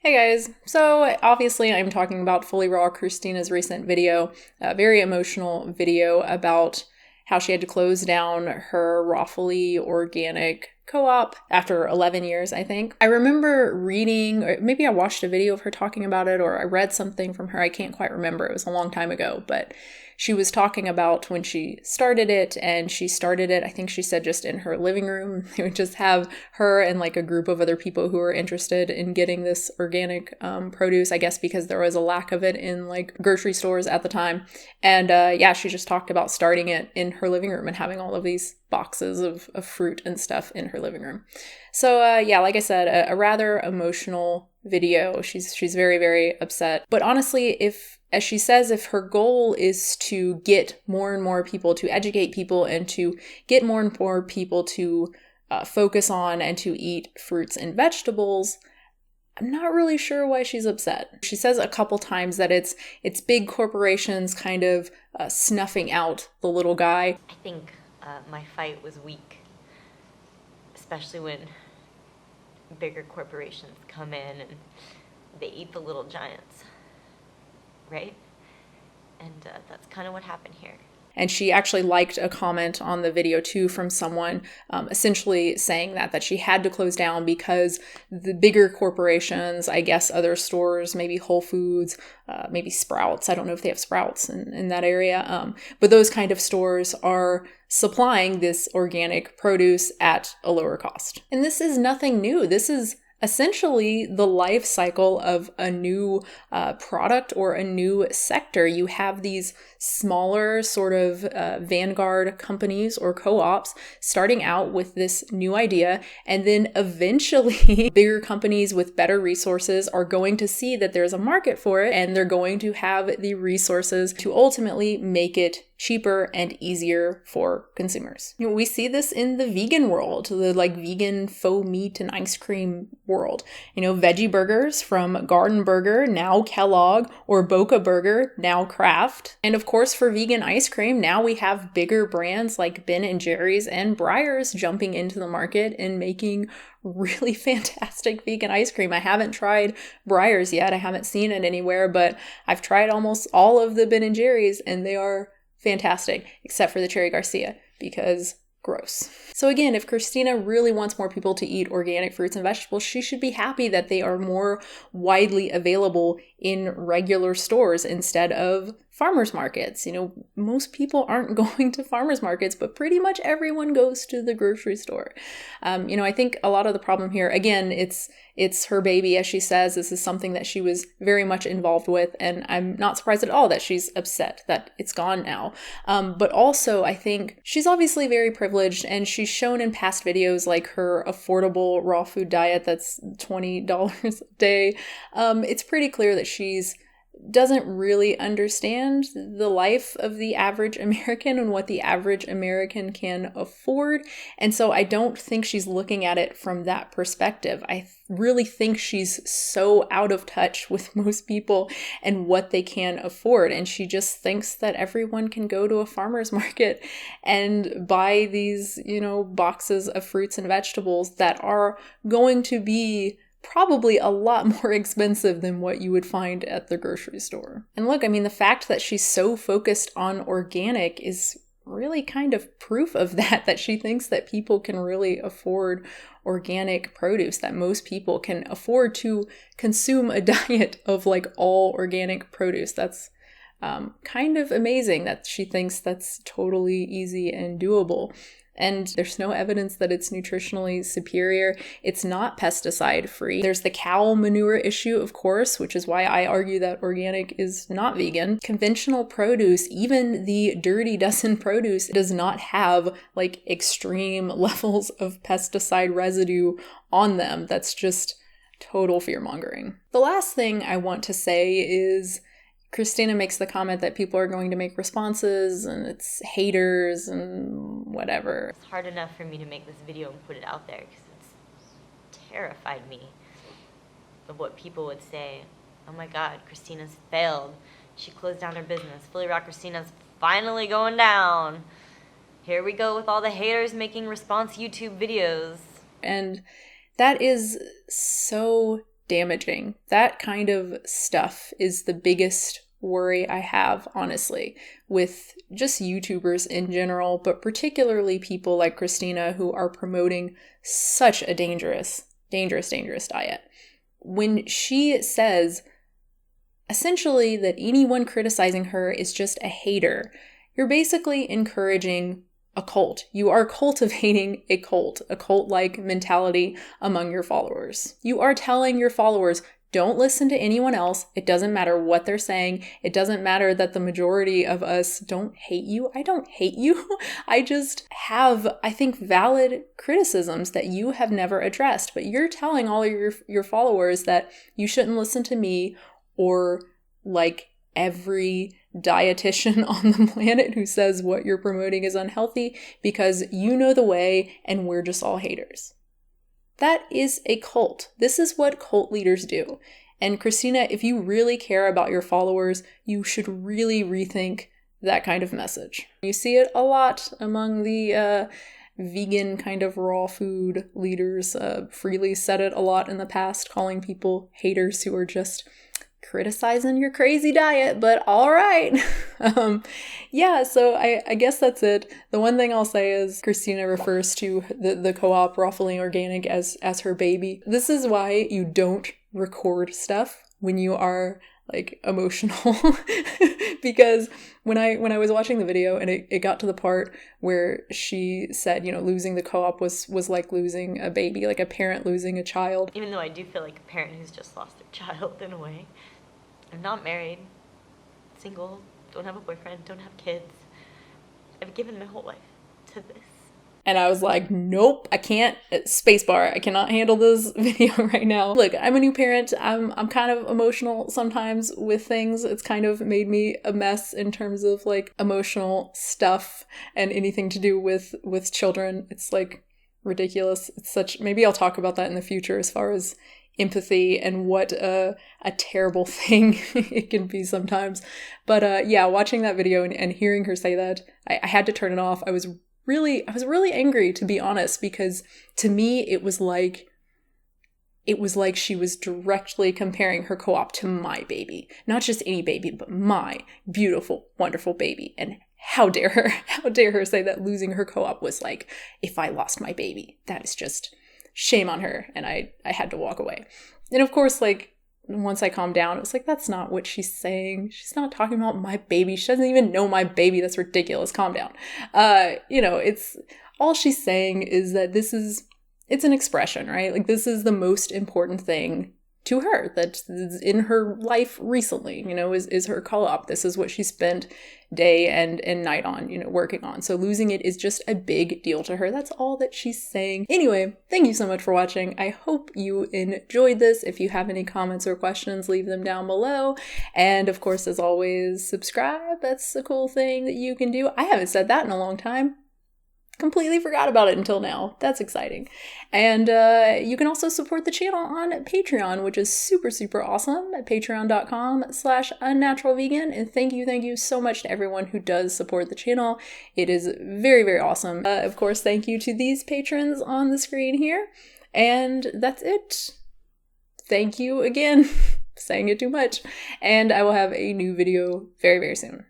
Hey guys, so obviously I'm talking about FullyRawKristina's recent video, a very emotional video about how she had to close down her Rawfully Organic co-op after 11 years, I think. I remember reading, or maybe I watched a video of her talking about it, or I read something from her, I can't quite remember, it was a long time ago, but she was talking about when she started it, and she started it, I think she said just in her living room. They would just have her and like a group of other people who were interested in getting this organic produce, I guess because there was a lack of it in like grocery stores at the time. And yeah, she just talked about starting it in her living room and having all of these boxes of fruit and stuff in her living room. So yeah, like I said, a rather emotional video. She's very, very upset. But honestly, as she says, if her goal is to get more and more people, to educate people, and to get more and more people to focus on and to eat fruits and vegetables, I'm not really sure why she's upset. She says a couple times that it's big corporations kind of snuffing out the little guy. I think my fight was weak, especially when bigger corporations come in and they eat the little giants. Right? And that's kind of what happened here. And she actually liked a comment on the video too from someone essentially saying that she had to close down because the bigger corporations, I guess other stores, maybe Whole Foods, maybe Sprouts, I don't know if they have Sprouts in that area, but those kind of stores are supplying this organic produce at a lower cost. And this is nothing new. This is essentially the life cycle of a new product or a new sector. You have these smaller sort of vanguard companies or co-ops starting out with this new idea, and then eventually bigger companies with better resources are going to see that there's a market for it, and they're going to have the resources to ultimately make it cheaper and easier for consumers. You know, we see this in the vegan world, the like vegan faux meat and ice cream world. You know, veggie burgers from Garden Burger, now Kellogg, or Boca Burger, now Kraft. And of course, for vegan ice cream, now we have bigger brands like Ben & Jerry's and Breyers jumping into the market and making really fantastic vegan ice cream. I haven't tried Breyers yet. I haven't seen it anywhere, but I've tried almost all of the Ben & Jerry's and they are fantastic, except for the Cherry Garcia, because gross. So again, if Kristina really wants more people to eat organic fruits and vegetables, she should be happy that they are more widely available in regular stores instead of farmers markets. You know, most people aren't going to farmers markets, but pretty much everyone goes to the grocery store. You know, I think a lot of the problem here, again, it's her baby, as she says. This is something that she was very much involved with, and I'm not surprised at all that she's upset that it's gone now. But also, I think she's obviously very privileged, and she's shown in past videos like her affordable raw food diet that's $20 a day. It's pretty clear that she's doesn't really understand the life of the average American and what the average American can afford. And so I don't think she's looking at it from that perspective. I really think she's so out of touch with most people and what they can afford. And she just thinks that everyone can go to a farmer's market and buy these, you know, boxes of fruits and vegetables that are going to be probably a lot more expensive than what you would find at the grocery store. And look, I mean, the fact that she's so focused on organic is really kind of proof of that she thinks that people can really afford organic produce, that most people can afford to consume a diet of like all organic produce. That's kind of amazing that she thinks that's totally easy and doable. And there's no evidence that it's nutritionally superior. It's not pesticide free. There's the cow manure issue, of course, which is why I argue that organic is not vegan. Conventional produce, even the Dirty Dozen produce, does not have like extreme levels of pesticide residue on them. That's just total fear-mongering. The last thing I want to say is Kristina makes the comment that people are going to make responses and it's haters and whatever. It's hard enough for me to make this video and put it out there because it's terrified me of what people would say. Oh my God, Kristina's failed. She closed down her business. FullyRawKristina's finally going down. Here we go with all the haters making response YouTube videos. And that is so damaging. That kind of stuff is the biggest worry I have, honestly, with just YouTubers in general, but particularly people like Kristina who are promoting such a dangerous diet. When she says essentially that anyone criticizing her is just a hater, you're basically encouraging a cult. You are cultivating a cult-like mentality among your followers. You are telling your followers, don't listen to anyone else. It doesn't matter what they're saying. It doesn't matter that the majority of us don't hate you. I don't hate you. I just have, I think, valid criticisms that you have never addressed. But you're telling all of your followers that you shouldn't listen to me or like every dietitian on the planet who says what you're promoting is unhealthy because you know the way and we're just all haters. That is a cult. This is what cult leaders do. And Kristina, if you really care about your followers, you should really rethink that kind of message. You see it a lot among the vegan kind of raw food leaders. Freely said it a lot in the past, calling people haters who are just criticizing your crazy diet, but all right. Yeah, so I guess that's it. The one thing I'll say is Kristina refers to the co-op Rawfully Organic as her baby. This is why you don't record stuff when you are like emotional. Because when I was watching the video and it got to the part where she said, you know, losing the co-op was like losing a baby, like a parent losing a child. Even though I do feel like a parent who's just lost their child in a way. I'm not married, single, don't have a boyfriend, don't have kids. I've given my whole life to this. And I was like, nope, I can't. Spacebar. I cannot handle this video right now. Look, I'm a new parent. I'm kind of emotional sometimes with things. It's kind of made me a mess in terms of like emotional stuff and anything to do with children. It's like ridiculous. It's such, maybe I'll talk about that in the future as far as empathy and what a terrible thing it can be sometimes. But yeah, watching that video and hearing her say that, I had to turn it off. I was really angry, to be honest, because to me it was like she was directly comparing her co-op to my baby. Not just any baby, but my beautiful, wonderful baby. And how dare her say that losing her co-op was like, if I lost my baby. That is just shame on her. And I had to walk away. And of course, like, once I calmed down, it was like, that's not what she's saying. She's not talking about my baby. She doesn't even know my baby. That's ridiculous. Calm down. You know, it's all she's saying is that it's an expression, right? Like, this is the most important thing to her that's in her life recently, you know, is her co-op. This is what she spent day and night on, you know, working on. So losing it is just a big deal to her. That's all that she's saying. Anyway, thank you so much for watching. I hope you enjoyed this. If you have any comments or questions, leave them down below. And of course, as always, subscribe. That's a cool thing that you can do. I haven't said that in a long time. Completely forgot about it until now. That's exciting. And you can also support the channel on Patreon, which is super, super awesome at patreon.com/unnaturalvegan. And thank you so much to everyone who does support the channel. It is very, very awesome. Of course, thank you to these patrons on the screen here. And that's it. Thank you again. Saying it too much. And I will have a new video very, very soon.